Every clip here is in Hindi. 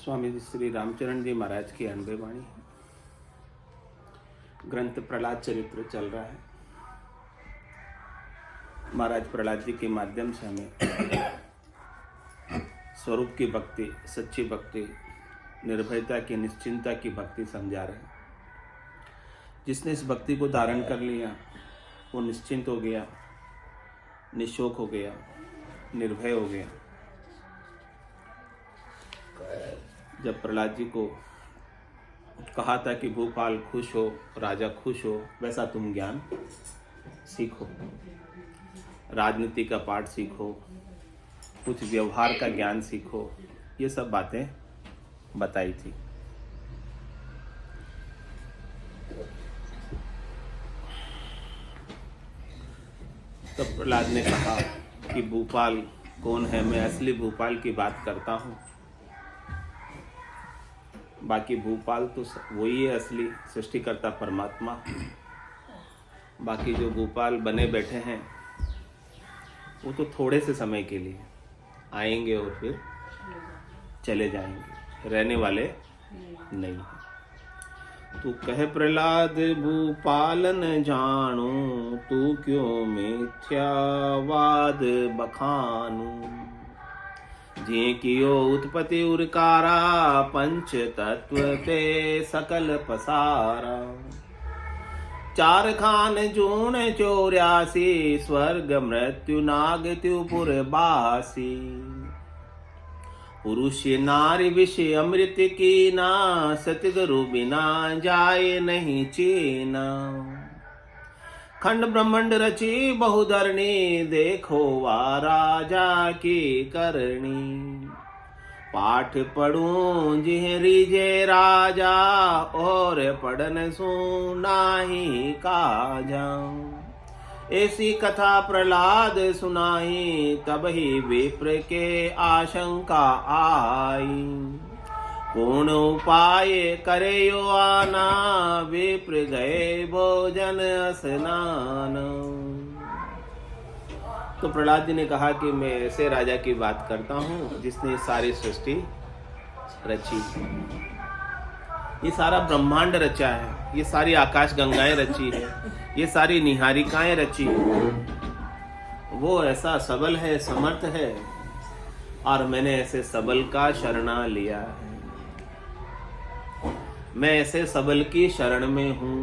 स्वामी जी श्री रामचरण जी महाराज की अनबे वाणी। ग्रंथ प्रहलाद चरित्र चल रहा है। महाराज प्रहलाद जी के माध्यम से हमें स्वरूप की भक्ति, सच्ची भक्ति, निर्भयता की, निश्चिंता की भक्ति समझा रहे हैं। जिसने इस भक्ति को धारण कर लिया वो निश्चिंत हो गया, निशोक हो गया, निर्भय हो गया। जब प्रहलाद जी को कहा था कि भूपाल खुश हो, राजा खुश हो, वैसा तुम ज्ञान सीखो, राजनीति का पाठ सीखो, कुछ व्यवहार का ज्ञान सीखो, ये सब बातें बताई थी। तब प्रहलाद ने कहा कि भूपाल कौन है? मैं असली भूपाल की बात करता हूँ। बाकी भूपाल तो वही है, असली सृष्टिकर्ता परमात्मा। बाकी जो भूपाल बने बैठे हैं वो तो थोड़े से समय के लिए आएंगे और फिर चले जाएंगे, रहने वाले नहीं हैं। तू कह प्रहलाद भूपाल न जानो, तू क्यों मिथ्यावाद बखानू। जे कियो उत्पत्ति उरकारा, पंच तत्व ते सकल पसारा। चार खान जून 84, स्वर्ग मृत्यु नाग त्रिपुर बासी। पुरुष नारी विषय अमृत की ना, सतगुरु बिना जाए नहीं चीना। खंड ब्रह्मांड रची बहुधरणी, देखो वा राजा की करणी। पाठ पढ़ूं जिह रीजे राजा, और पढ़न सुनाही काजा। ऐसी कथा प्रहलाद सुनाई, तब ही विप्र के आशंका आई। कौन उपाय करे यो आना, विप्र गए भोजन स्नान। तो प्रहलाद जी ने कहा कि मैं ऐसे राजा की बात करता हूँ जिसने सारी सृष्टि रची, ये सारा ब्रह्मांड रचा है, ये सारी आकाश गंगाएं रची है, ये सारी निहारिकाएं रची है। वो ऐसा सबल है, समर्थ है, और मैंने ऐसे सबल का शरणा लिया है। मैं ऐसे सबल की शरण में हूँ।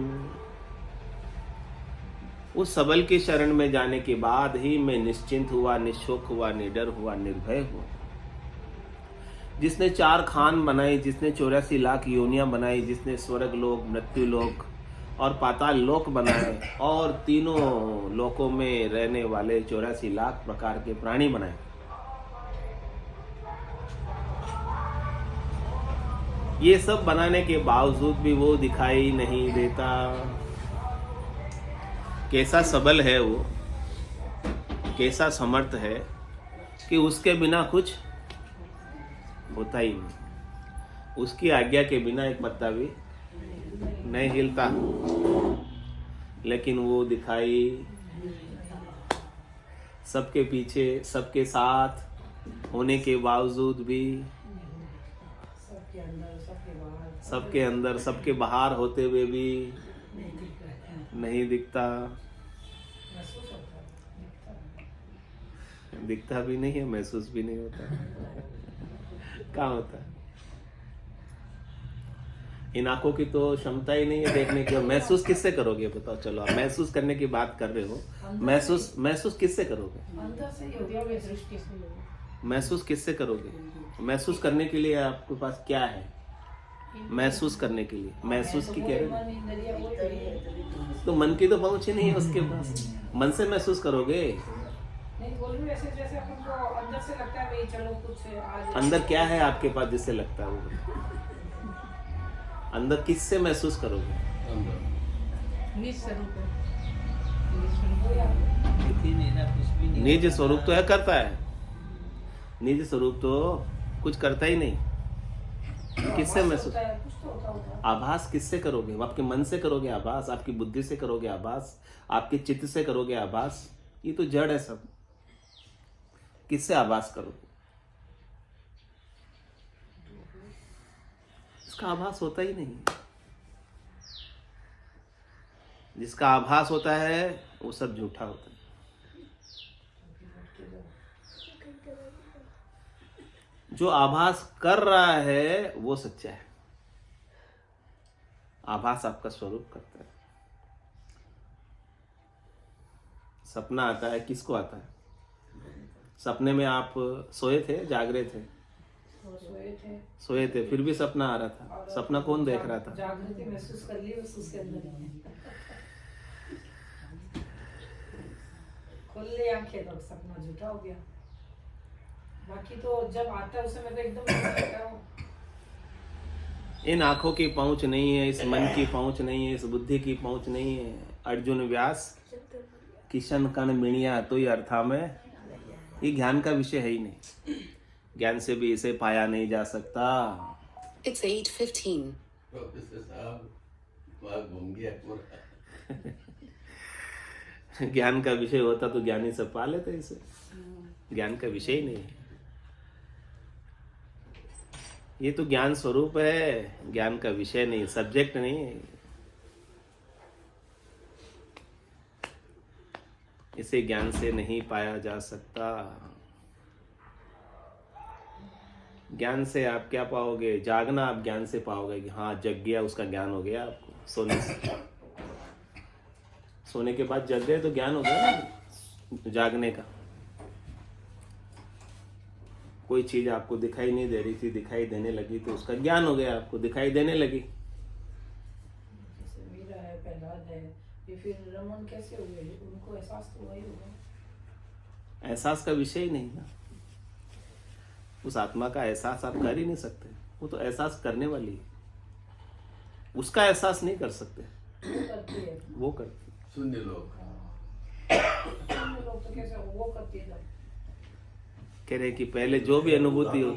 उस सबल की शरण में जाने के बाद ही मैं निश्चिंत हुआ, निशोक हुआ, निडर हुआ, निर्भय हुआ। जिसने 4 खान बनाई, जिसने 84 लाख योनियां बनाई, जिसने स्वर्ग लोक, मृत्यु लोक और पाताल लोक बनाए, और तीनों लोकों में रहने वाले 84 लाख प्रकार के प्राणी बनाए, ये सब बनाने के बावजूद भी वो दिखाई नहीं देता। कैसा सबल है वो, कैसा समर्थ है कि उसके बिना कुछ होता ही नहीं। उसकी आज्ञा के बिना एक पत्ता भी नहीं हिलता। लेकिन वो दिखाई सबके पीछे, सबके साथ होने के बावजूद भी, सबके अंदर, सबके बाहर होते हुए भी नहीं दिखता। दिखता भी नहीं है, महसूस भी नहीं होता। कहाँ होता है? इन आंखों की तो क्षमता ही नहीं है देखने की। महसूस किससे करोगे बताओ? चलो आप महसूस करने की बात कर रहे हो, महसूस किससे करोगे? महसूस किससे करोगे? महसूस करने के लिए आपके पास क्या है? महसूस करने के लिए, महसूस की कह रहे तो मन की तो पहुंच ही नहीं है उसके पास। मन से महसूस करोगे? नहीं बोल रही ऐसे, जैसे अपन को अंदर से लगता है भाई चलो कुछ आज। अंदर क्या है आपके पास जिससे लगता है वो? अंदर किससे महसूस करोगे? निज स्वरूप तो है, करता है। निज स्वरूप तो कुछ करता ही नहीं। किससे महसूस? आभास किससे करोगे? आपके मन से करोगे आभास, आपकी बुद्धि से करोगे आभास, आपके चित्त से करोगे आभास? ये तो जड़ है सब। किससे आभास करोगे? उसका आभास होता ही नहीं। जिसका आभास होता है वो सब झूठा होता है। जो आभास कर रहा है वो सच्चा है। आभास आपका स्वरूप करता है। सपना आता है, किसको आता है? सपने में आप सोए थे, जाग रहे थे? सोए थे, फिर भी सपना आ रहा था। सपना कौन देख रहा था? जागृति महसूस कर ली, बस उसके अंदर ही है। खोल ली आंखें तो सपना झूठा हो गया। बाकी तो जब आता है उस समय तो एकदम लगता है। इन आंखों की पहुंच नहीं है, इस मन की पहुंच नहीं है, इस बुद्धि की पहुंच नहीं है। अर्जुन व्यास किशन कण मिणिया तो ये अर्था में, ये ज्ञान का विषय है ही नहीं। ज्ञान से भी इसे पाया नहीं जा सकता। It's 8:15. घूम गया पूरा। ज्ञान का विषय होता तो ज्ञानी सब पा लेते इसे। ज्ञान का विषय ही नहीं है। ये तो ज्ञान स्वरूप है, ज्ञान का विषय नहीं, सब्जेक्ट नहीं है। इसे ज्ञान से नहीं पाया जा सकता। ज्ञान से आप क्या पाओगे? जागना आप ज्ञान से पाओगे कि हाँ जग गया, उसका ज्ञान हो गया आपको। सोने से, सोने के बाद जग गए तो ज्ञान हो गया ना जागने का। कोई चीज आपको दिखाई नहीं दे रही थी, दिखाई देने लगी तो उसका ज्ञान हो गया, आपको दिखाई देने लगी। जैसे मीरा है, प्रहलाद है, ये फिर रमन कैसे हुए? उनको एहसास तो वही होगा। एहसास का विषय ही नहीं ना। उस आत्मा का एहसास आप कर ही नहीं सकते। वो तो एहसास करने वाली है, उसका एहसास नहीं कर सकते। वो करती है। वो करती है। शून्य लोग अन्य लोग तो कैसे वो करती है? कह रहे कि पहले जो भी अनुभूति हो।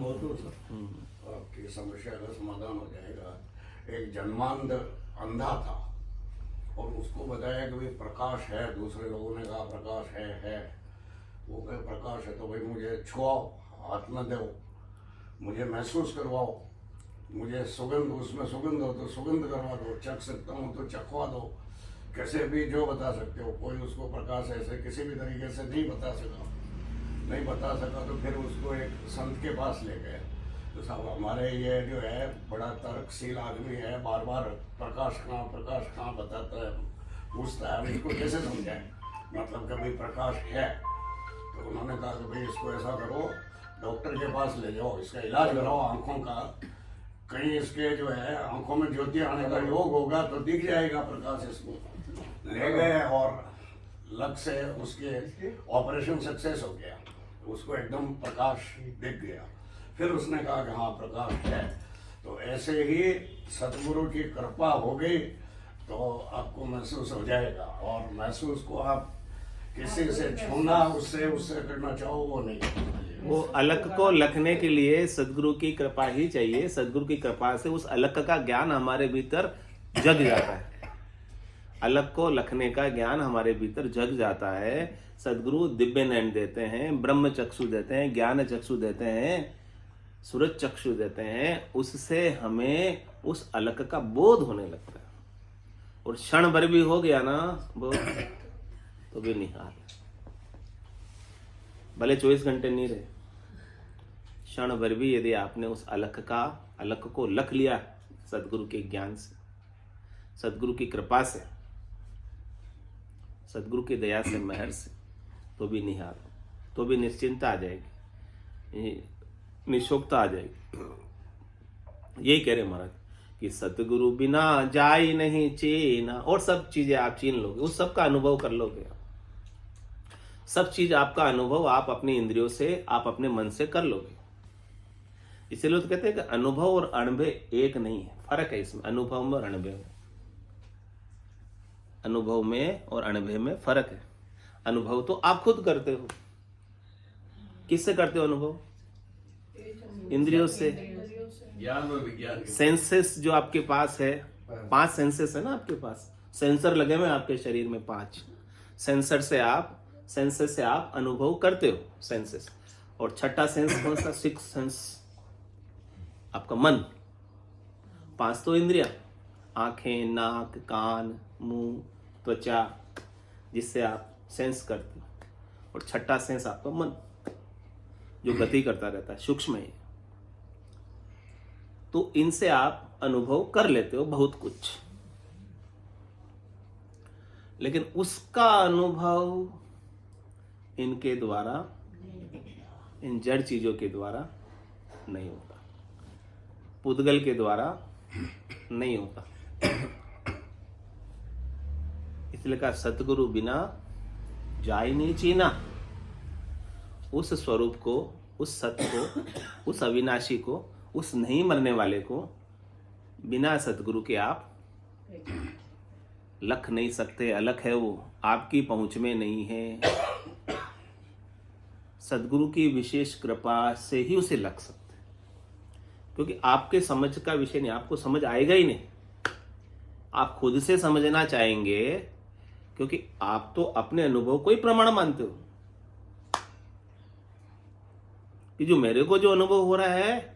आपकी समस्या का समाधान हो जाएगा। एक जन्मांध अंधा था और उसको बताया कि भाई प्रकाश है। दूसरे लोगों ने कहा प्रकाश है। वो कहे प्रकाश है तो भाई मुझे छुआओ, हाथ में दो, मुझे महसूस करवाओ, मुझे सुगंध, उसमें सुगंध हो तो सुगंध करवा दो, चख सकता हूँ तो चखवा दो। कैसे भी जो बता सकते हो। कोई उसको प्रकाश ऐसे किसी भी तरीके से नहीं बता सका तो फिर उसको एक संत के पास ले गए। तो साहब हमारे ये जो है बड़ा तर्कशील आदमी है, बार बार प्रकाश कहाँ बताता है, पूछता है, अब इसको कैसे समझाएं? मतलब कभी प्रकाश है। तो उन्होंने कहा कि भाई इसको ऐसा करो, डॉक्टर के पास ले जाओ, इसका इलाज कराओ आँखों का। कहीं इसके जो है आँखों में ज्योति आने का योग होगा तो दिख जाएगा प्रकाश। इसको ले गए और लग से उसके ऑपरेशन सक्सेस हो गया। उसको एकदम प्रकाश दिख गया। फिर उसने कहा कि हाँ प्रकाश है। तो ऐसे ही सतगुरु की कृपा हो गई तो आपको महसूस हो जाएगा। और महसूस को आप किसी से छूना, उससे करना चाहो वो नहीं। वो अलग को लखने के लिए सदगुरु की कृपा ही चाहिए। सदगुरु की कृपा से उस अलग का ज्ञान हमारे भीतर जग जाता है। अलग को लखने का ज्ञान हमारे भीतर जग जाता है। सदगुरु दिव्य नयन देते हैं, ब्रह्म चक्षु देते हैं, ज्ञान चक्षु देते हैं, सूरज चक्षु देते हैं। उससे हमें उस अलग का बोध होने लगता है। और क्षण भर भी हो गया ना बोध तो भी निहाल, भले 24 घंटे नहीं रहे, क्षण भर भी यदि आपने उस अलग को लख लिया सदगुरु के ज्ञान से, सदगुरु की कृपा से, सदगुरु की दया से, मेहर से, तो भी निहाल, तो भी निश्चिंता आ जाएगी, निशोकता आ जाएगी। यही कह रहे महाराज कि सतगुरु बिना जाई नहीं चीना। और सब चीजें आप चीन लोगे, उस सब का अनुभव कर लोगे। सब चीज आपका अनुभव आप अपनी इंद्रियों से, आप अपने मन से कर लोगे। इसीलिए तो कहते हैं कि अनुभव और अनुभव एक नहीं है, फर्क है इसमें। अनुभव में और अनुभव में, अनुभव में और अनुभव में फर्क है। अनुभव तो आप खुद करते हो। किससे करते हो अनुभव? इंद्रियों से। ज्ञान और विज्ञान सेंसेस जो आपके पास है, 5 सेंसेस है ना आपके पास। सेंसर लगे हुए आपके शरीर में 5 सेंसेस से आप अनुभव करते हो। सेंसेस। और छठा सेंस कौन सा? 6th सेंस आपका मन। 5 तो इंद्रियां, आंखें, नाक, कान, मुंह, त्वचा, जिससे आप सेंस करते हो, और छठा सेंस आपका मन, जो गति करता रहता है, सूक्ष्म है। तो इनसे आप अनुभव कर लेते हो बहुत कुछ, लेकिन उसका अनुभव इनके द्वारा, इन जड़ चीजों के द्वारा नहीं होता, पुद्गल के द्वारा नहीं होता। इसलिए कहा सतगुरु बिना जाय नहीं चीना। उस स्वरूप को, उस सत्य को, उस अविनाशी को, उस नहीं मरने वाले को बिना सतगुरु के आप लख नहीं सकते। अलख है वो, आपकी पहुंच में नहीं है। सदगुरु की विशेष कृपा से ही उसे लग सकते, क्योंकि आपके समझ का विषय नहीं, आपको समझ आएगा ही नहीं। आप खुद से समझना चाहेंगे, क्योंकि आप तो अपने अनुभव को ही प्रमाण मानते हो कि जो मेरे को जो अनुभव हो रहा है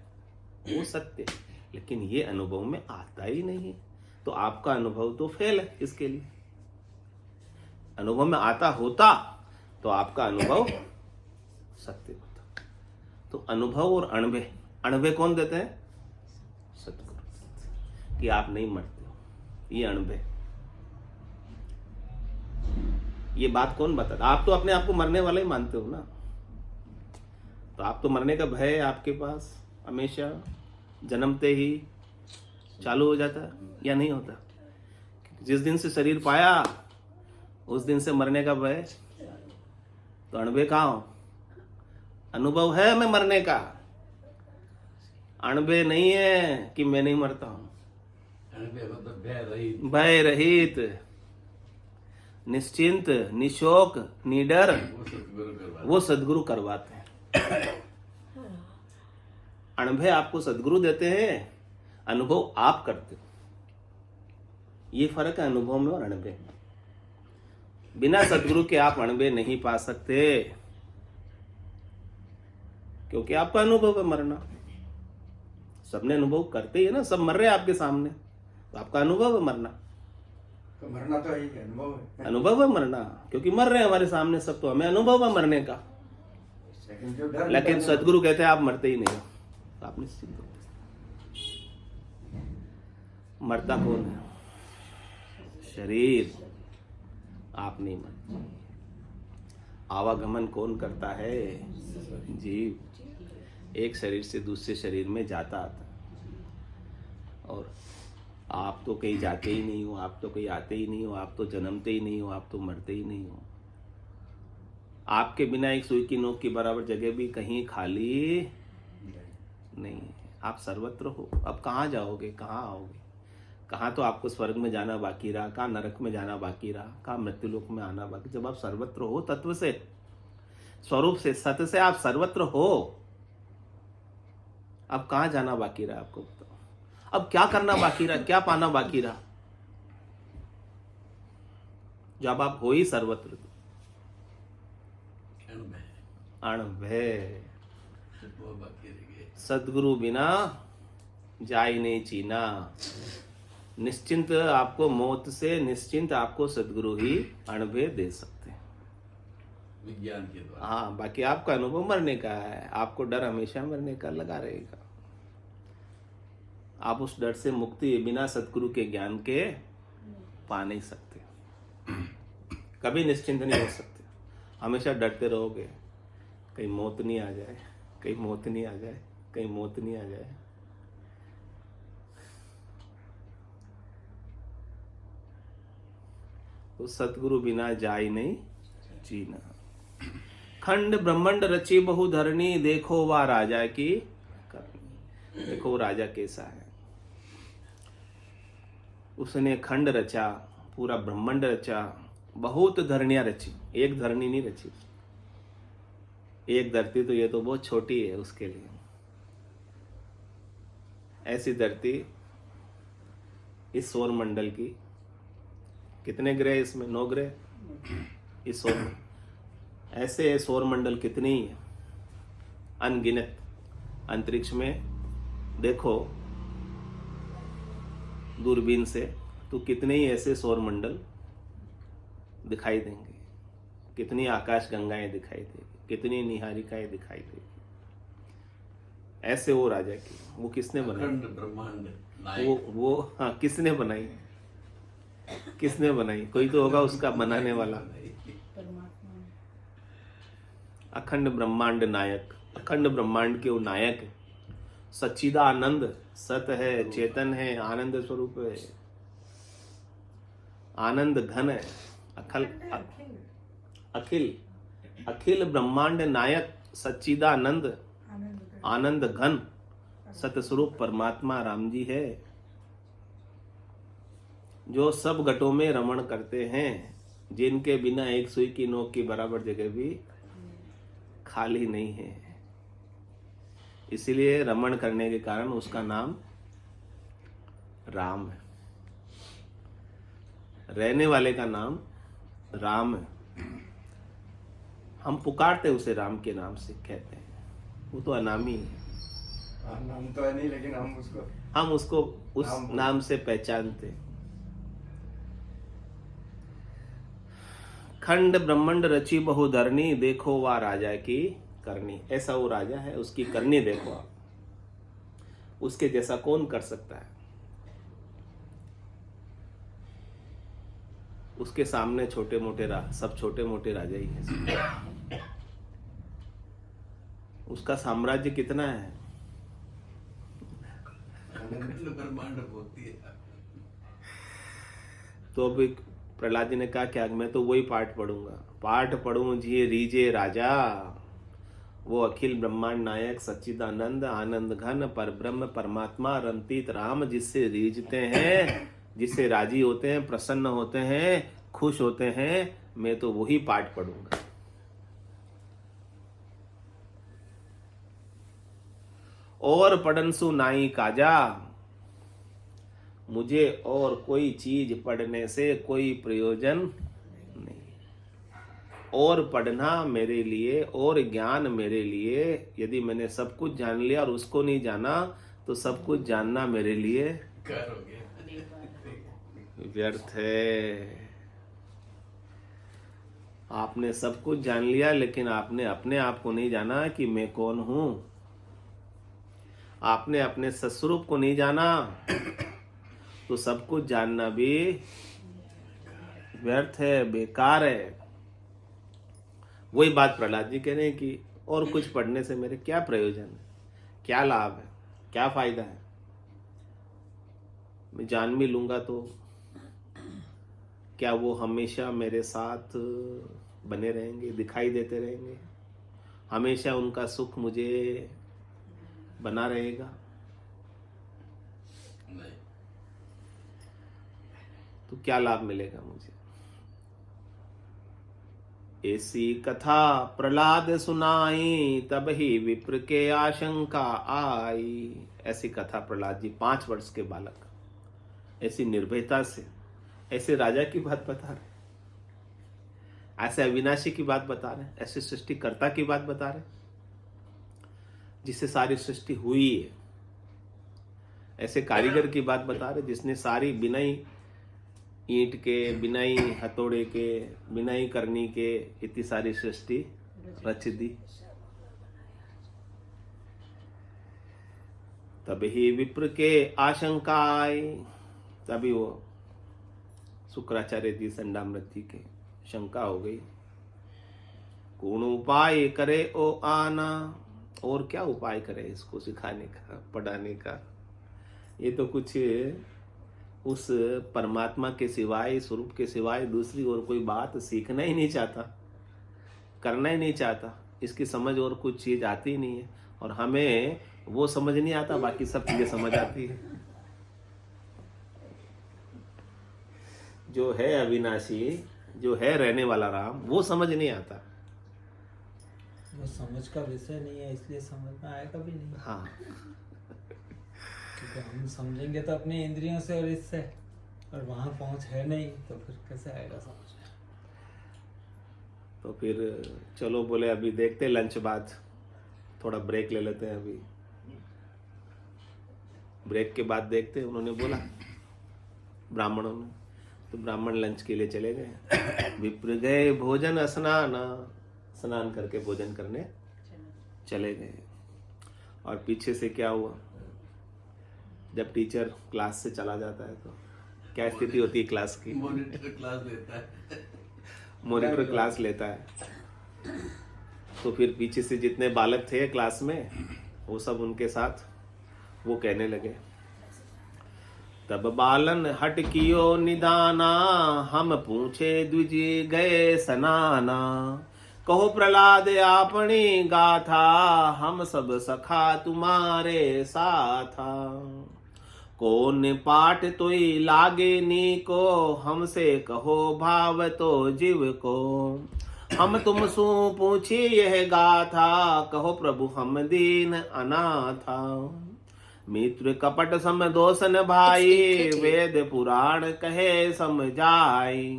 वो सत्य, लेकिन ये अनुभव में आता ही नहीं। तो आपका अनुभव तो फेल है। इसके लिए अनुभव में आता होता तो आपका अनुभव सत्य होता। तो अनुभव और अणभे, अणभे कौन देते हैं? सतगुरु, कि आप नहीं मरते हो, ये अणभे। ये बात कौन बताता? आप तो अपने आप को मरने वाला ही मानते हो ना। तो आप तो मरने का भय है आपके पास हमेशा, जन्मते ही चालू हो जाता है या नहीं होता? जिस दिन से शरीर पाया उस दिन से मरने का भय। तो अणभे कहाँ हो? अनुभव है मैं मरने का, अणभे नहीं है कि मैं नहीं मरता हूं। भय रहित, निश्चिंत, निशोक, निडर, वो सदगुरु करवाते हैं। अणभे आपको सदगुरु देते हैं, अनुभव आप करते हो। ये फर्क है अनुभव में और अणभे में। बिना सदगुरु के आप अणभे नहीं पा सकते, क्योंकि आपका अनुभव है मरना। सबने अनुभव करते ही है ना, सब मर रहे हैं आपके सामने, तो आपका अनुभव है मरना। तो मरना तो है, अनुभव है। अनुभव है मरना, क्योंकि मर रहे हैं हमारे सामने सब, तो हमें अनुभव है मरने का। लेकिन सदगुरु कहते हैं आप मरते ही नहीं हो, तो आप निश्चिंत हो। मरता कौन है? शरीर, आप नहीं मरते। आवागमन कौन करता है? जीव, एक शरीर से दूसरे शरीर में जाता आता। और आप तो कहीं जाते ही नहीं हो, आप तो कहीं आते ही नहीं हो, आप तो जन्मते ही नहीं हो, आप तो मरते ही नहीं हो। आपके बिना एक सुई की नोक के बराबर जगह भी कहीं खाली नहीं। आप सर्वत्र हो। अब कहाँ जाओगे, कहाँ आओगे? कहाँ तो आपको स्वर्ग में जाना बाकी रहा, कहाँ नरक में जाना बाकी रहा, कहाँ मृत्युलोक में आना बाकी। जब आप सर्वत्र हो, तत्व से, स्वरूप से, सत्य से आप सर्वत्र हो, अब कहाँ जाना बाकी रहा? आपको बताओ, अब क्या करना बाकी रहा, क्या पाना बाकी रहा? जब आप हो ही सर्वत्र। अणभय, सदगुरु बिना जाय नहीं चीना। निश्चिंत आपको मौत से, निश्चिंत आपको सदगुरु ही अणभय दे सकते हैं विज्ञान के द्वारा। हाँ, बाकी आपका अनुभव मरने का है। आपको डर हमेशा मरने का लगा रहेगा। आप उस डर से मुक्ति बिना सदगुरु के ज्ञान के पा नहीं सकते। कभी निश्चिंत नहीं हो सकते, हमेशा डरते रहोगे, कहीं मौत नहीं आ जाए, कहीं मौत नहीं आ जाए, कहीं मौत नहीं आ जाए। तो सतगुरु बिना जाय नहीं जीना। खंड ब्रह्मांड रची बहु धरणी, देखो वा राजा की करनी। देखो वो राजा कैसा है, उसने खंड रचा, पूरा ब्रह्मांड रचा, बहुत धरनियां रची, एक धरनी नहीं रची। एक धरती तो ये तो बहुत छोटी है उसके लिए। ऐसी धरती इस सौर मंडल की, कितने ग्रह इसमें? 9 ग्रह इस सौर, ऐसे सौर मंडल कितने ही है, अनगिनत। अंतरिक्ष में देखो दूरबीन से तो कितने ही ऐसे सौर मंडल दिखाई देंगे, कितनी आकाश गंगाएं दिखाई देगी, कितनी निहारिकाएं दिखाई देगी। ऐसे वो राजा की, वो किसने बनाई? अखंड ब्रह्मांड नायक। वो हाँ, किसने बनाई? किसने बनाई? कोई तो होगा उसका बनाने वाला। परमात्मा। अखंड ब्रह्मांड नायक, अखंड ब्रह्मांड के वो नायक है। सच्चिदानंद, सत है, चेतन है, आनंद स्वरूप है, आनंद घन है, अखिल अखिल ब्रह्मांड नायक सच्चिदानंद आनंद घन सतस्वरूप परमात्मा राम जी है, जो सब घटों में रमण करते हैं, जिनके बिना एक सुई की नोक की बराबर जगह भी खाली नहीं है। इसलिए रमण करने के कारण उसका नाम राम है, रहने वाले का नाम राम है। हम पुकारते उसे राम के नाम से कहते हैं, वो तो अनामी है, हाँ, नाम तो है नहीं, लेकिन हम उसको उस नाम से पहचानते। खंड ब्रह्मांड रची बहुधरणी, देखो वा राजा की करनी। ऐसा वो राजा है, उसकी करनी देखो आप, उसके जैसा कौन कर सकता है? उसके सामने छोटे मोटे सब छोटे मोटे राजा ही हैं। उसका साम्राज्य कितना है? अखंड ब्रह्मांड होती है। तो अभी प्रहलाद जी ने कहा क्या, मैं तो वही पाठ पढ़ूंगा। पाठ पढ़ूं जी रीजे राजा, वो अखिल ब्रह्मांड नायक सच्चिदानंद आनंद घन पर ब्रह्म परमात्मा रंतीत राम, जिससे रीझते हैं, जिससे राजी होते हैं, प्रसन्न होते हैं, खुश होते हैं, मैं तो वही पाठ पढ़ूंगा। और पढ़नसु नाई काजा, मुझे और कोई चीज पढ़ने से कोई प्रयोजन नहीं। और पढ़ना मेरे लिए और ज्ञान मेरे लिए, यदि मैंने सब कुछ जान लिया और उसको नहीं जाना तो सब कुछ जानना मेरे लिए कर हो गया। व्यर्थ है। आपने सब कुछ जान लिया लेकिन आपने अपने आप को नहीं जाना कि मैं कौन हूं। आपने अपने सस्वरूप को नहीं जाना तो सब कुछ जानना भी व्यर्थ है, बेकार है। वही बात प्रहलाद जी कह रहे हैं कि और कुछ पढ़ने से मेरे क्या प्रयोजन है, क्या लाभ है, क्या फायदा है। मैं जान भी लूंगा तो क्या वो हमेशा मेरे साथ बने रहेंगे, दिखाई देते रहेंगे, हमेशा उनका सुख मुझे बना रहेगा? नहीं। तो क्या लाभ मिलेगा मुझे? ऐसी कथा प्रहलाद सुनाई, तब ही विप्र के आशंका आई। ऐसी कथा प्रहलाद जी 5 वर्ष के बालक ऐसी निर्भयता से ऐसे राजा की बात बता रहे, ऐसे अविनाशी की बात बता रहे, ऐसे सृष्टिकर्ता की बात बता रहे जिससे सारी सृष्टि हुई है, ऐसे कारीगर की बात बता रहे जिसने सारी बिना ही ईंट के, बिना ही हथौड़े के, बिना ही करनी के इतनी सारी सृष्टि रच दी। तभी विप्र के आशंका आई, तभी वो शुक्राचार्य जी संडामृत जी के शंका हो गई। कौन उपाय करे ओ आना, और क्या उपाय करे इसको सिखाने का, पढ़ाने का। ये तो कुछ उस परमात्मा के सिवाय, स्वरूप के सिवाय दूसरी और कोई बात सीखना ही नहीं चाहता, करना ही नहीं चाहता। इसकी समझ और कुछ चीज आती ही नहीं है, और हमें वो समझ नहीं आता, बाकी सब चीजें समझ आती है। जो है अविनाशी, जो है रहने वाला राम, वो समझ नहीं आता। वो समझ का विषय नहीं है, इसलिए समझ में आएगा भी नहीं। हाँ, क्योंकि हम समझेंगे तो अपने इंद्रियों से और इससे, और वहां पहुंच है नहीं तो फिर कैसे आएगा समझ में। तो फिर चलो बोले अभी देखते लंच बाद थोड़ा ब्रेक ले लेते हैं। अभी ब्रेक के बाद देखते हैं। उन्होंने बोला ब्राह्मणों ने। तो ब्राह्मण लंच के लिए चले गए। विप्र गए भोजन स्नान करके भोजन करने चले गए। और पीछे से क्या हुआ, जब टीचर क्लास से चला जाता है तो क्या स्थिति होती है क्लास की? मॉनिटर क्लास लेता है। मॉनिटर क्लास लेता है। तो फिर पीछे से जितने बालक थे क्लास में वो सब उनके साथ वो कहने लगे, तब बालन हट कियो निदाना, हम पूछे द्विज गए सनाना। कहो प्रहलाद आपनी गाथा, हम सब सखा तुम्हारे साथा। कौन पाठ तोई लागे नी को, हमसे कहो भाव तो जीव को। हम तुम सु पूछी यह गाथा, कहो प्रभु हम दीन अनाथा। मित्र कपट सम दोषन भाई, वेद पुराण कहे समझाई।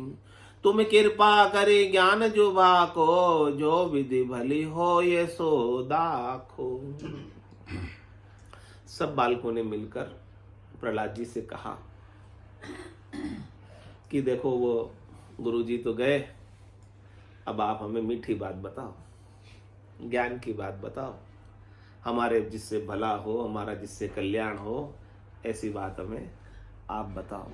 तुम कृपा करे ज्ञान जुबा को, जो विधि भली हो ये सो दाखो। सब बालकों ने मिलकर प्रहलाद जी से कहा कि देखो वो गुरुजी तो गए, अब आप हमें मीठी बात बताओ, ज्ञान की बात बताओ, हमारे जिससे भला हो, हमारा जिससे कल्याण हो, ऐसी बात हमें आप बताओ।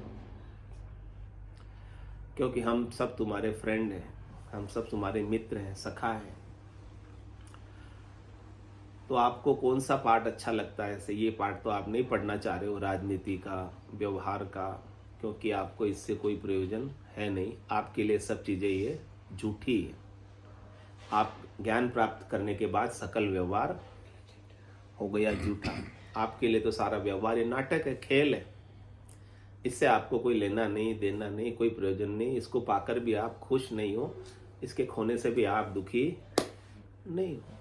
क्योंकि हम सब तुम्हारे फ्रेंड हैं, हम सब तुम्हारे मित्र हैं, सखा हैं। तो आपको कौन सा पाठ अच्छा लगता है? ऐसे ये पाठ तो आप नहीं पढ़ना चाह रहे हो, राजनीति का, व्यवहार का, क्योंकि आपको इससे कोई प्रयोजन है नहीं। आपके लिए सब चीज़ें ये झूठी है। आप ज्ञान प्राप्त करने के बाद सकल व्यवहार हो गया झूठा। आपके लिए तो सारा व्यवहार ये नाटक है, खेल है। इससे आपको कोई लेना नहीं, देना नहीं, कोई प्रयोजन नहीं। इसको पाकर भी आप खुश नहीं हो, इसके खोने से भी आप दुखी नहीं हो।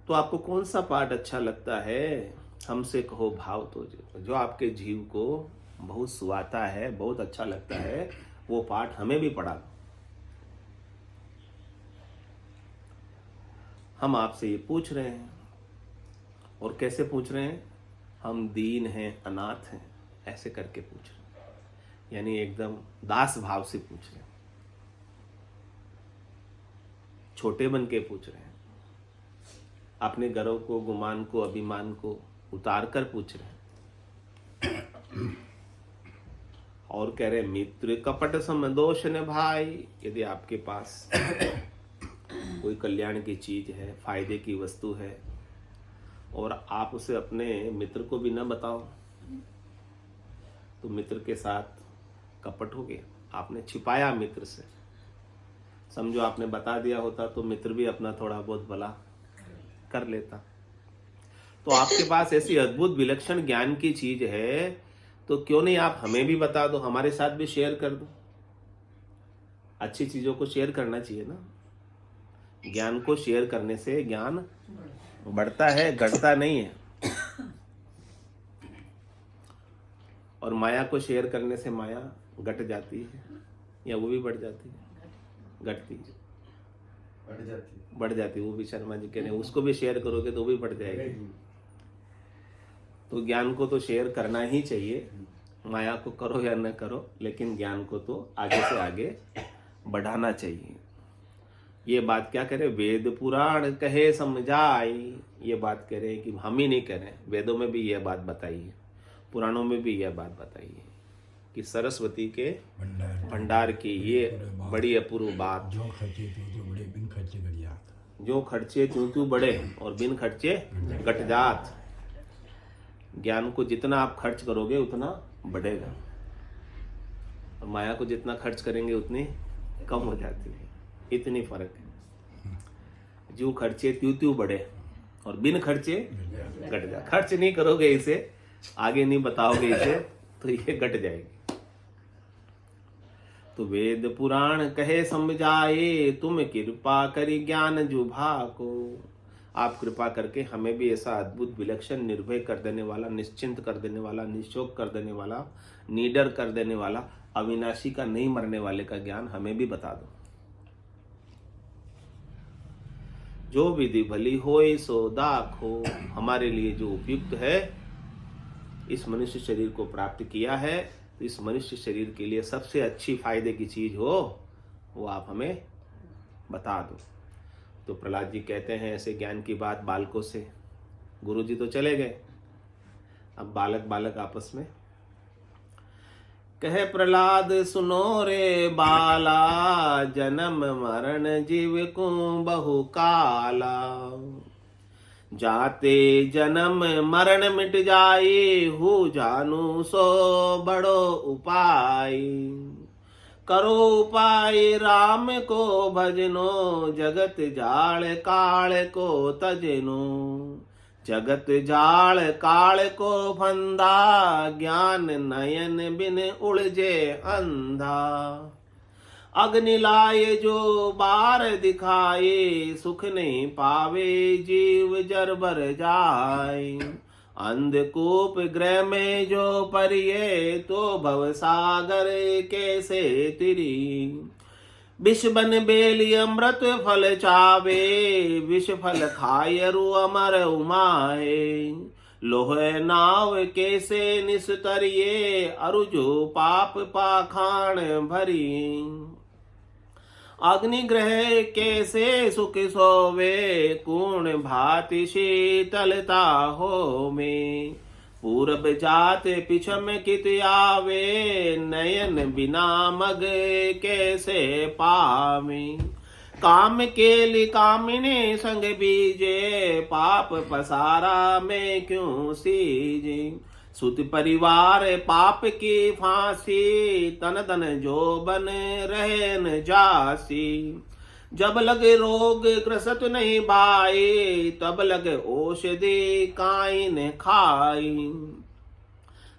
तो आपको कौन सा पाठ अच्छा लगता है? हमसे कहो भाव तो जो आपके जीव को बहुत सुहाता है, बहुत अच्छा लगता है, वो पाठ हमें भी पढ़ा दो। हम आपसे ये पूछ रहे हैं, और कैसे पूछ रहे हैं? हम दीन हैं, अनाथ हैं, ऐसे करके पूछ रहे हैं, यानी एकदम दास भाव से पूछ रहे हैं, छोटे बन के पूछ रहे हैं, अपने गर्व को, गुमान को, अभिमान को उतार कर पूछ रहे हैं। और कह रहे मित्र कपट सम दोष न भाई। यदि आपके पास कोई कल्याण की चीज है, फायदे की वस्तु है, और आप उसे अपने मित्र को भी न बताओ, तो मित्र के साथ कपट हो गया। आपने छिपाया मित्र से। समझो आपने बता दिया होता तो मित्र भी अपना थोड़ा बहुत भला कर लेता। तो आपके पास ऐसी अद्भुत विलक्षण ज्ञान की चीज है, तो क्यों नहीं आप हमें भी बता दो, हमारे साथ भी शेयर कर दो। अच्छी चीजों को शेयर करना चाहिए ना। ज्ञान को शेयर करने से ज्ञान बढ़ता है, घटता नहीं है। और माया को शेयर करने से माया घट जाती है, या वो भी बढ़ जाती है? घटती है, बढ़ जाती है। वो भी शर्मा जी कह रहे हैं उसको भी शेयर करोगे तो भी बढ़ जाएगी। तो ज्ञान को तो शेयर करना ही चाहिए, माया को करो या न करो, लेकिन ज्ञान को तो आगे से आगे बढ़ाना चाहिए। ये बात क्या कह रहे? वेद पुराण कहे समझाई। ये बात कह रहे हैं कि हम ही नहीं कह रहे, वेदों में भी यह बात बताई है, पुराणों में भी यह बात बताई है कि सरस्वती के भंडार की ये बड़ी अपूर्व बात। जो खर्चे तो बड़े, बिन खर्चे घट जात। जो खर्चे त्यों बड़े और बिन खर्चे घट जात। ज्ञान को जितना आप खर्च करोगे उतना बढ़ेगा, और माया को जितना खर्च करेंगे उतनी कम हो जाती है। इतनी फर्क है। जो खर्चे त्यों बढ़े और बिन खर्चे घट जाए। खर्च नहीं करोगे इसे, आगे नहीं बताओगे इसे, तो ये घट जाएगी। तो वेद पुराण कहे समझाए, तुम कृपा करी ज्ञान जुभा को। आप कृपा करके हमें भी ऐसा अद्भुत, विलक्षण, निर्भय कर देने वाला, निश्चिंत कर देने वाला, निशोक कर देने वाला, निडर कर देने वाला, अविनाशी का, नहीं मरने वाले का ज्ञान हमें भी बता दो। जो विधि भली होए सो दाखो। हमारे लिए जो उपयुक्त है इस मनुष्य शरीर को प्राप्त किया है, तो इस मनुष्य शरीर के लिए सबसे अच्छी फायदे की चीज हो वो आप हमें बता दो। तो प्रहलाद जी कहते हैं ऐसे ज्ञान की बात बालकों से। गुरु जी तो चले गए, अब बालक बालक आपस में कहे प्रहलाद सुनो रे बाला, जन्म मरण जीव को बहु काला। जाते जन्म मरण मिट जाए, हो जानू सो बड़ो उपाय। करो उपाय राम को भजनो, जगत जाल काल को तजनो। जगत जाल काल को फंदा, ज्ञान नयन बिन उलझे अंधा। अग्नि लाए जो बार दिखाए, सुख नहीं पावे जीव जर बर जाए। अंधकूप गृह में जो परिये, तो भव सागर कैसे तिरी। विष बन बेली अमृत फल चावे, विष फल खाय रु अमर उमाए। लोह नाव कैसे निस्तरिये, अरु जो पाप पाखान भरी। अग्निग्रह कैसे सुख सोवे, कूण भांति शीतलता हो में। पूरब जात पिछम कित आवे, नयन बिना मग कैसे पावे। काम केली कामिनी संग बीजे, पाप पसारा में क्यों सीजे। सुत परिवार पाप की फांसी, तन तन जो बन रहे न जासी। जब लगे रोग ग्रसत नहीं भाई, तब लगे औषधि काई न खाई।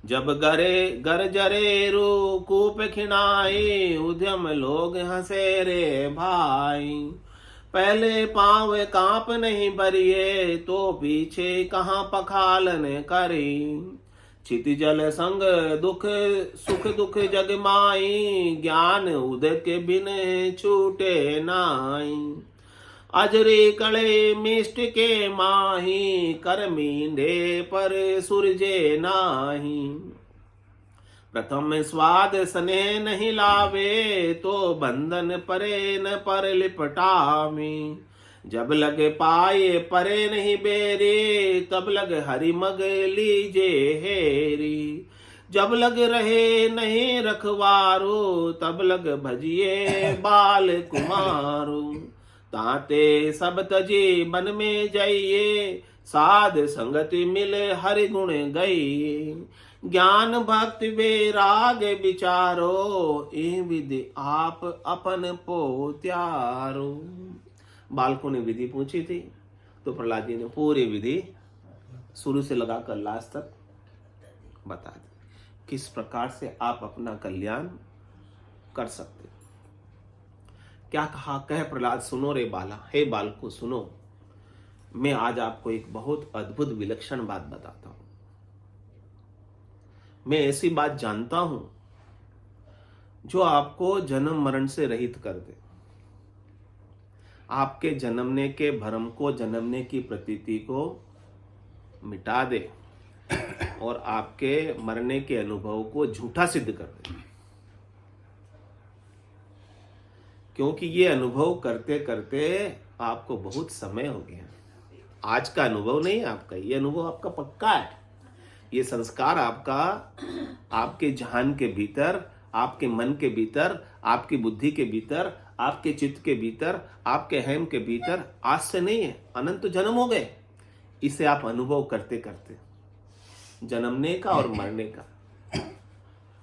जब गर जरे रू कूप खिनाई, उद्यम लोग हंसे रे भाई। पहले पाँव कांप नहीं भरिए, तो पीछे कहाँ पखालन करी। चित जल संग दुख सुख दुख जग माई, ज्ञान उदक बिन छूटे नाई। अजरे कले मिष्ट के माही, कर मींढे पर सुरजे नाही। प्रथम स्वाद स्नेह नहीं लावे, तो बंधन परे न पर लिपटावे। जब लगे पाए परे नहीं बेरे, तब लग हरि मग लीजे हेरी। जब लग रहे नहीं रखवारो, तब लग भजिए बाल कुमारो। ताते सब तजे बन में जाइए, साध संगति मिले हरि गुण गई। ज्ञान भक्ति वैराग विचारो, ए विधि आप अपन पोत्यारो। बालकों ने विधि पूछी थी, तो प्रहलाद जी ने पूरी विधि शुरू से लगाकर लास्ट तक बता दी, किस प्रकार से आप अपना कल्याण कर सकते। क्या कहा, कह प्रहलाद सुनो रे बाला, हे बालको सुनो, मैं आज आपको एक बहुत अद्भुत विलक्षण बात बताता हूं। मैं ऐसी बात जानता हूं जो आपको जन्म मरण से रहित कर दे, आपके जन्मने के भ्रम को, जन्मने की प्रतीति को मिटा दे और आपके मरने के अनुभव को झूठा सिद्ध कर दे। क्योंकि ये अनुभव करते करते आपको बहुत समय हो गया। आज का अनुभव नहीं आपका, ये अनुभव आपका पक्का है। ये संस्कार आपका आपके जहान के भीतर, आपके मन के भीतर, आपकी बुद्धि के भीतर, आपके चित्त के भीतर, आपके हेम के भीतर आज से नहीं है, अनंत जन्म हो गए। इसे आप अनुभव करते करते, जन्मने का और मरने का।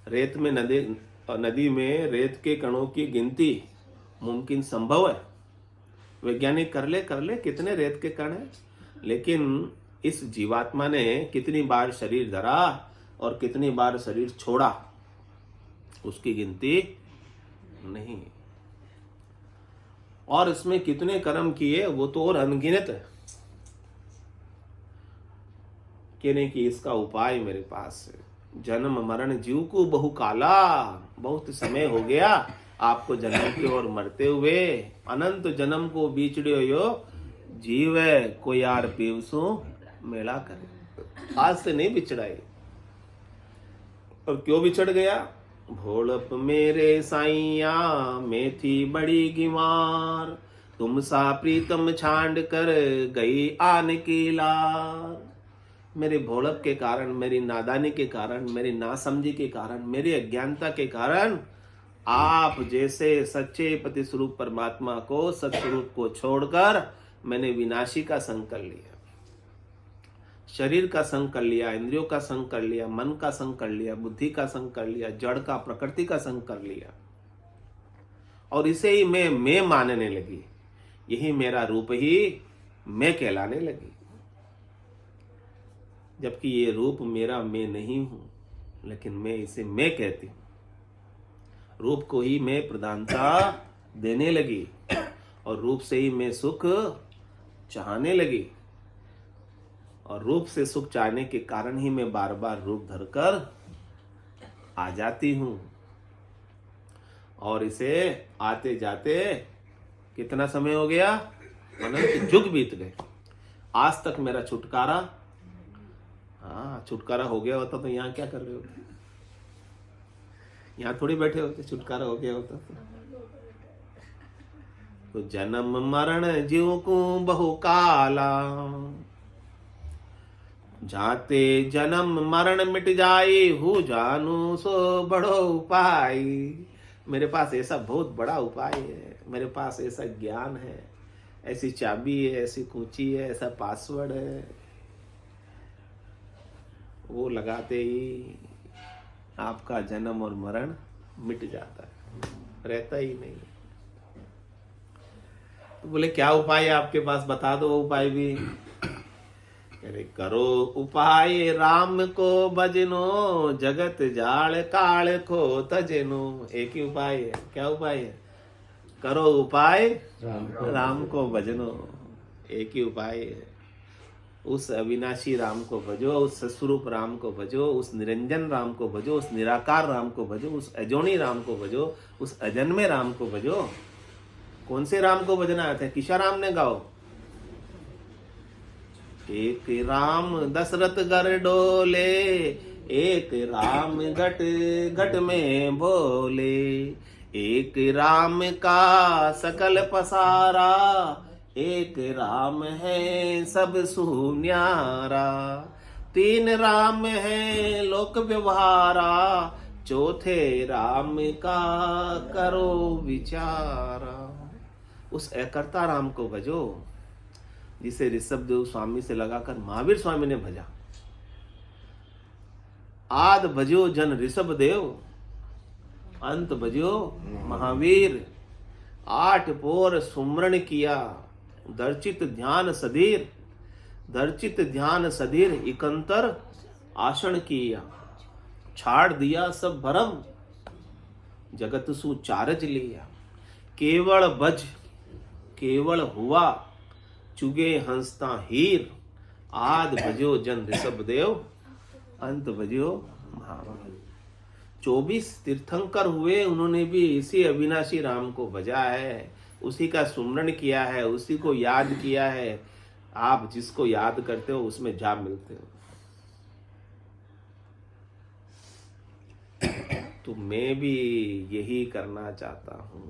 रेत में नदी में रेत के कणों की गिनती मुमकिन संभव है। वैज्ञानिक कर ले कितने रेत के कण हैं, लेकिन इस जीवात्मा ने कितनी बार शरीर धरा और कितनी बार शरीर छोड़ा, उसकी गिनती नहीं। और इसमें कितने कर्म किए वो तो और अनगिनत है। कहने की इसका उपाय मेरे पास है। जन्म मरण जीव को बहु काला, बहुत समय हो गया आपको जन्मते और मरते हुए। अनंत जन्म को बीचड़ियो यो जीव है, को यार पीवसो मेला करे। आज से नहीं बिछड़ाए, और क्यों बिछड़ गया? भोलप मेरे साइया मैं थी बड़ी गिवार, तुम सा प्रीतम छांड कर गई आन की लार। मेरे भोलप के कारण, मेरी नादानी के कारण, मेरी नासमझी के कारण, मेरी अज्ञानता के कारण आप जैसे सच्चे पति स्वरूप परमात्मा को, सत्स्वरूप को छोड़कर मैंने विनाशी का संग कर लिया, शरीर का संग कर लिया, इंद्रियों का संग कर लिया, मन का संग कर लिया, बुद्धि का संग कर लिया, जड़ का, प्रकृति का संग कर लिया, और इसे ही मैं मानने लगी। यही मेरा रूप ही मैं कहलाने लगी, जबकि ये रूप मेरा मैं नहीं हूं, लेकिन मैं इसे मैं कहती हूं। रूप को ही मैं प्रधानता देने लगी और रूप से ही मैं सुख चाहने लगी, और रूप से सुख चाहने के कारण ही मैं बार बार रूप धरकर आ जाती हूं। और इसे आते जाते कितना समय हो गया? अनंत युग बीत गए। आज तक मेरा छुटकारा, हाँ छुटकारा हो गया होता तो यहाँ क्या कर रहे होते? यहाँ थोड़ी बैठे होते, छुटकारा हो गया होता तो जन्म मरण जीव को बहु काला, जाते जन्म मरण मिट जाए, हूँ जानू सो बड़ो उपाय। मेरे पास ऐसा बहुत बड़ा उपाय है, मेरे पास ऐसा ज्ञान है, ऐसी चाबी है, ऐसी कुंची है, ऐसा पासवर्ड है, वो लगाते ही आपका जन्म और मरण मिट जाता है, रहता ही नहीं। तो बोले क्या उपाय है आपके पास, बता दो वो उपाय भी। अरे करो उपाय राम को भजनो, जगत जाल काल को तजनो। एक ही उपाय है। क्या उपाय है? करो उपाय राम को भजनो। एक ही उपाय है। उस अविनाशी राम को भजो, उस सस्वरूप राम को भजो, उस निरंजन राम को भजो, उस निराकार राम को भजो, उस अजोनी राम को भजो, उस अजन्मे राम को भजो। कौन से राम को भजना आते हैं? किशा राम ने गाओ। एक राम दशरथ गर डोले, एक राम घट घट में बोले, एक राम का सकल पसारा, एक राम है सब सुन्यारा, तीन राम है लोक व्यवहारा, चौथे राम का करो विचारा। उस एकर्ता राम को भजो जिसे ऋषभदेव स्वामी से लगाकर महावीर स्वामी ने भजा। आद भजो जन ऋषभदेव, अंत भजो महावीर। 8 पोर सुमरण किया, दर्चित ध्यान सधीर, दर्चित ध्यान सधीर, इकंतर आसन किया। छाड़ दिया सब भरम, जगत सु चारज लिया। केवल बज केवल हुआ, चुगे हंसता हीर। आद भजो जन ऋषभदेव, अंत भजो महावीर। 24 तीर्थंकर हुए, उन्होंने भी इसी अविनाशी राम को भजा है, उसी का सुमरण किया है, उसी को याद किया है। आप जिसको याद करते हो उसमें जा मिलते हो। तो मैं भी यही करना चाहता हूं।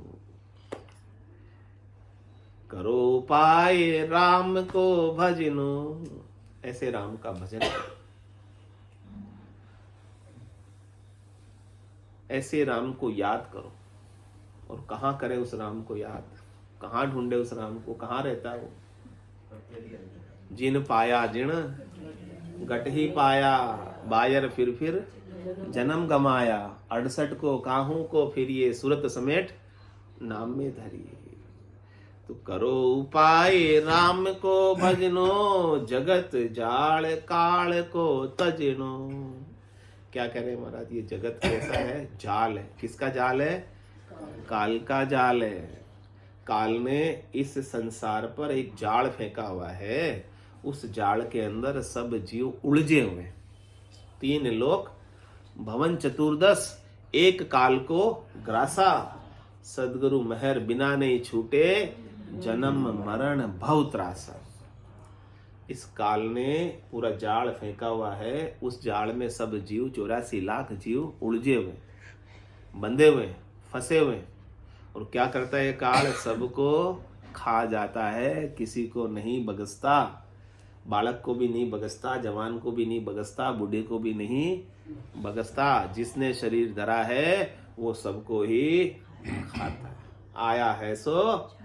करो उपाय राम को भजनो, ऐसे राम का भजन करो, ऐसे राम को याद करो। और कहाँ करे उस राम को याद? कहाँ ढूंढे उस राम को? कहाँ रहता है वो? जिन पाया जिन गट ही पाया, बायर फिर जन्म गमाया। 68 को काहू को फिर ये सूरत समेट नाम में धरिए। तो करो उपाय राम को भजनो, जगत जाल काल को तजनो। क्या कह रहे महाराज? ये जगत कैसा है? जाल है। किसका जाल है? काल का जाल है। काल ने इस संसार पर एक जाल फेंका हुआ है, उस जाल के अंदर सब जीव उलझे हुए। 3 लोक भवन चतुर्दश, एक काल को ग्रासा। सदगुरु मेहर बिना नहीं छूटे, जन्म मरण भव त्रासा। इस काल ने पूरा जाल फेंका हुआ है, उस जाल में सब जीव 84 लाख जीव उलझे हुए, बंधे हुए, फंसे हुए। और क्या करता है ये काल? सबको खा जाता है, किसी को नहीं बगसता, बालक को भी नहीं बगसता, जवान को भी नहीं बगसता, बूढ़े को भी नहीं बगसता। जिसने शरीर धरा है वो सबको ही खाता है। आया है सो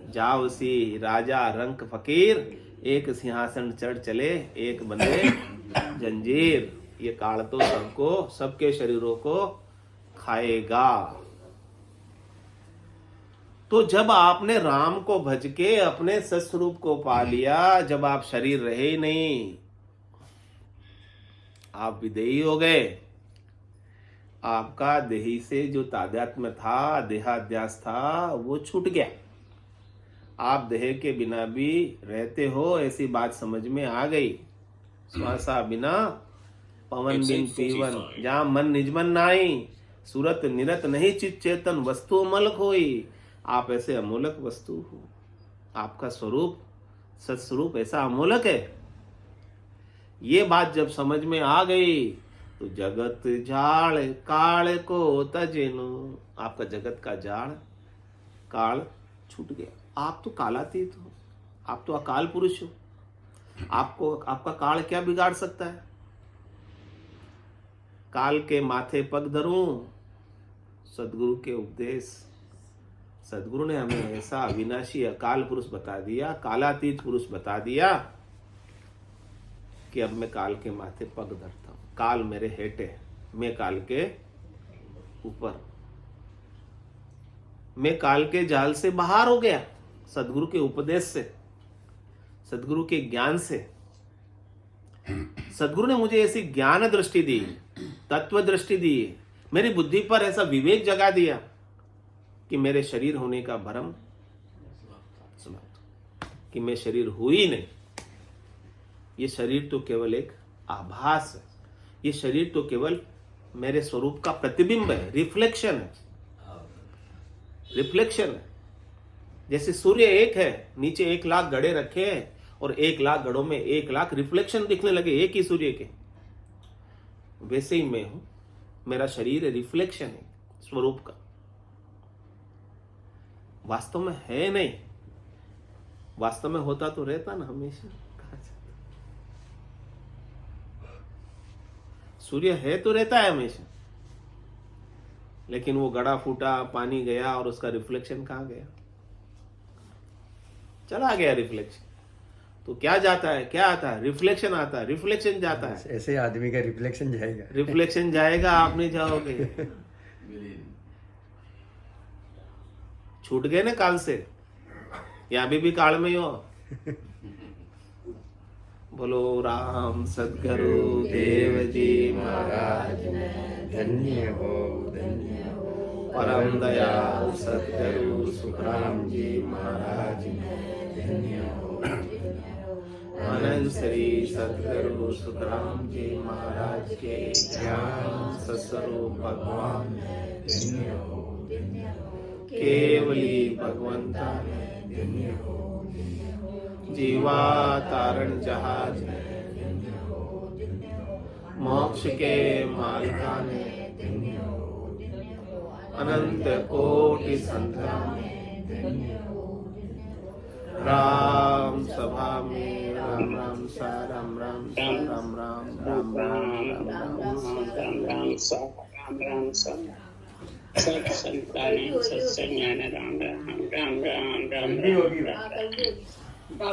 जाओ सी, राजा रंक फकीर, एक सिंहासन चढ़ चले, एक बंदे जंजीर। ये काल तो सबको, सबके शरीरों को खाएगा। तो जब आपने राम को भज के अपने सस्वरूप को पा लिया, जब आप शरीर रहे ही नहीं, आप विदेही हो गए, आपका देही से जो तादात्म्य था, देहाध्यास था, वो छूट गया। आप देह के बिना भी रहते हो, ऐसी बात समझ में आ गई। श्वासा बिना पवन बिन पीवन, जहाँ मन निजमन नाई, सूरत निरत नहीं चित चेतन, वस्तु अमलक होई। आप ऐसे अमूलक वस्तु हो, आपका स्वरूप सत्स्वरूप ऐसा अमूलक है। ये बात जब समझ में आ गई तो जगत जाल काल को तजेनु, आपका जगत का जाल काल छूट गया। आप तो कालातीत हो, आप तो अकाल पुरुष हो, आपको आपका काल क्या बिगाड़ सकता है? काल के माथे पग धरूं, सदगुरु के उपदेश। सदगुरु ने हमें ऐसा अविनाशी अकाल पुरुष बता दिया, कालातीत पुरुष बता दिया कि अब मैं काल के माथे पग धरता हूं। काल मेरे हेठे, मैं काल के ऊपर, मैं काल के जाल से बाहर हो गया। सदगुरु के उपदेश से, सदगुरु के ज्ञान से। सदगुरु ने मुझे ऐसी ज्ञान दृष्टि दी, तत्व दृष्टि दी, मेरी बुद्धि पर ऐसा विवेक जगा दिया कि मेरे शरीर होने का भ्रम समाप्त, कि मैं शरीर हुई नहीं। ये शरीर तो केवल एक आभास है, ये शरीर तो केवल मेरे स्वरूप का प्रतिबिंब है, रिफ्लेक्शन है, रिफ्लेक्शन है। जैसे सूर्य एक है, नीचे 1 लाख घड़े रखे हैं और 1 लाख घड़ों में 1 लाख रिफ्लेक्शन दिखने लगे एक ही सूर्य के, वैसे ही मैं हूं। मेरा शरीर रिफ्लेक्शन है स्वरूप का, वास्तव में है नहीं। वास्तव में होता तो रहता ना हमेशा। सूर्य है तो रहता है हमेशा, लेकिन वो गड़ा फूटा, पानी गया और उसका रिफ्लेक्शन कहां गया? चला गया रिफ्लेक्शन। तो क्या जाता है, क्या आता है? रिफ्लेक्शन आता है, रिफ्लेक्शन जाता है। ऐसे आदमी का रिफ्लेक्शन जाएगा। रिफ्लेक्शन जाएगा, आप नहीं जाओगे। छूट गए ना काल से, या अभी भी काल में ही हो। बोलो राम सद्गुरु देव जी महाराज, धन्य हो, धन्य हो। परम दयाल सद्गुरु सुखराम जी महाराज, धन्य हो। अनंत श्री सद्गुरु सुखराम जी महाराज के ज्ञान सस्वरूप भगवान धन्य हो, केवली भगवंता धन्य हो। जीवा तारण जहाज मोक्ष के मालिका ने, अनंत कोटि संतान राम सभा में राम राम सा राम राम सा राम राम राम राम राम राम सत संतान सत्संग ज्ञान राम राम राम राम राम राम राम